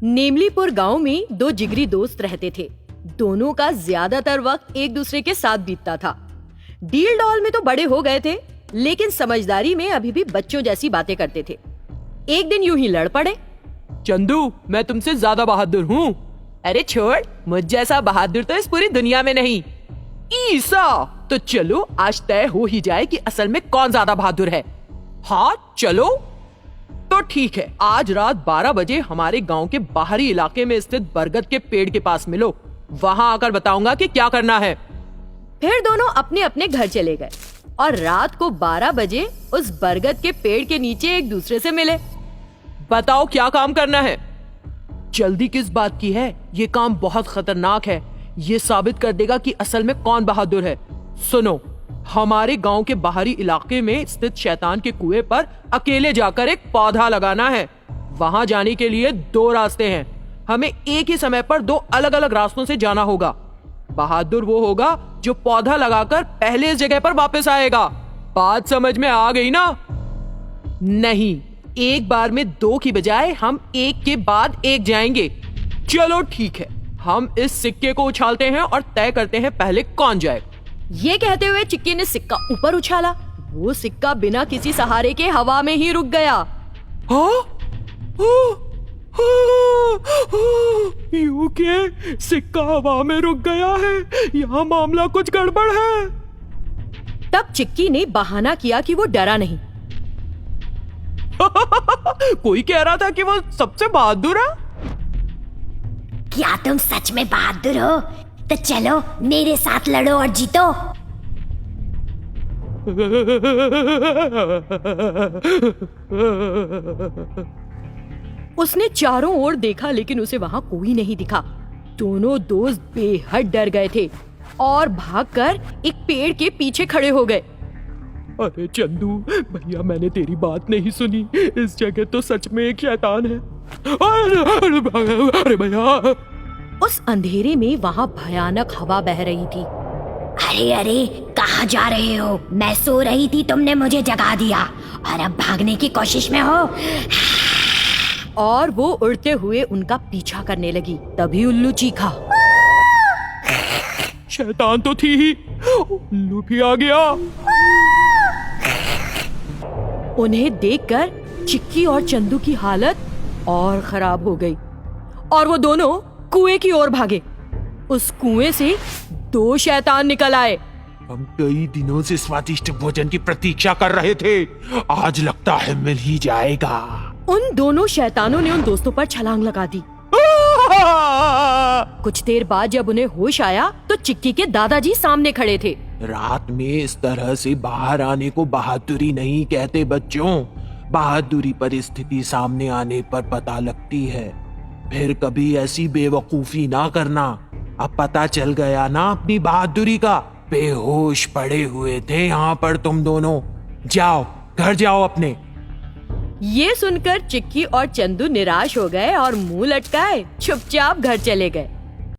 नेमलीपुर गांव में दो जिगरी दोस्त रहते थे। दोनों का ज्यादातर वक्त एक दूसरे के साथ बीतता था। डील डॉल में तो बड़े हो गए थे, लेकिन समझदारी में अभी भी बच्चों जैसी बातें करते थे। एक दिन यूं ही लड़ पड़े। चंदू, मैं तुमसे ज्यादा बहादुर हूँ। अरे छोड़, मुझ जैसा बहादुर तो इस पूरी दुनिया में नहीं। ईसा, तो चलो आज तय हो ही जाए कि असल में कौन ज्यादा बहादुर है। हाँ चलो, तो ठीक है। आज रात 12 बजे हमारे गांव के बाहरी इलाके में स्थित बरगद के पेड़ के पास मिलो। वहां आकर बताऊंगा कि क्या करना है। फिर दोनों अपने अपने घर चले गए और रात को 12 बजे उस बरगद के पेड़ के नीचे एक दूसरे से मिले। बताओ क्या काम करना है। जल्दी किस बात की है? ये काम बहुत खतरनाक है। ये साबित कर देगा कि असल में कौन बहादुर है। सुनो, हमारे गांव के बाहरी इलाके में स्थित शैतान के कुएं पर अकेले जाकर एक पौधा लगाना है। वहां जाने के लिए 2 रास्ते हैं। हमें एक ही समय पर 2 अलग अलग रास्तों से जाना होगा। बहादुर वो होगा जो पौधा लगाकर पहले इस जगह पर वापस आएगा। बात समझ में आ गई ना? नहीं, एक बार में 2 की बजाय हम एक के बाद एक जाएंगे। चलो ठीक है, हम इस सिक्के को उछालते हैं और तय करते हैं पहले कौन जाए। ये कहते हुए चिक्की ने सिक्का ऊपर उछाला। वो सिक्का बिना किसी सहारे के हवा में ही रुक गया। यूं के सिक्का हवा में रुक गया है। यहाँ मामला कुछ गड़बड़ है। तब चिक्की ने बहाना किया कि वो डरा नहीं। कोई कह रहा था कि वो सबसे बहादुर है। क्या तुम सच में बहादुर हो? तो चलो मेरे साथ लड़ो और जीतो। उसने चारों ओर देखा, लेकिन उसे वहां कोई नहीं दिखा। दोनों दोस्त बेहद डर गए थे और भागकर एक पेड़ के पीछे खड़े हो गए। अरे चंदू भैया, मैंने तेरी बात नहीं सुनी। इस जगह तो सच में एक शैतान है। अरे भैया। उस अंधेरे में वहां भयानक हवा बह रही थी। अरे अरे, कहाँ जा रहे हो? मैं सो रही थी, तुमने मुझे जगा दिया और अब भागने की कोशिश में हो। और वो उड़ते हुए उनका पीछा करने लगी। तभी उल्लू चीखा। शैतान तो थी ही, उल्लू भी आ गया। उन्हें देखकर चिक्की और चंदू की हालत और खराब हो गई और वो दोनों कुएं की ओर भागे। उस कुएं से 2 शैतान निकल आए। हम कई दिनों से स्वादिष्ट भोजन की प्रतीक्षा कर रहे थे। आज लगता है मिल ही जाएगा। उन दोनों शैतानों ने उन दोस्तों पर छलांग लगा दी। कुछ देर बाद जब उन्हें होश आया तो चिक्की के दादाजी सामने खड़े थे। रात में इस तरह से बाहर आने को बहादुरी नहीं कहते बच्चों। बहादुरी परिस्थिति सामने आने पर पता लगती है। फिर कभी ऐसी बेवकूफी ना करना। अब पता चल गया ना अपनी बहादुरी का। बेहोश पड़े हुए थे यहाँ पर तुम दोनों। जाओ घर जाओ अपने। ये सुनकर चिक्की और चंदू निराश हो गए और मुंह लटकाए चुपचाप घर चले गए।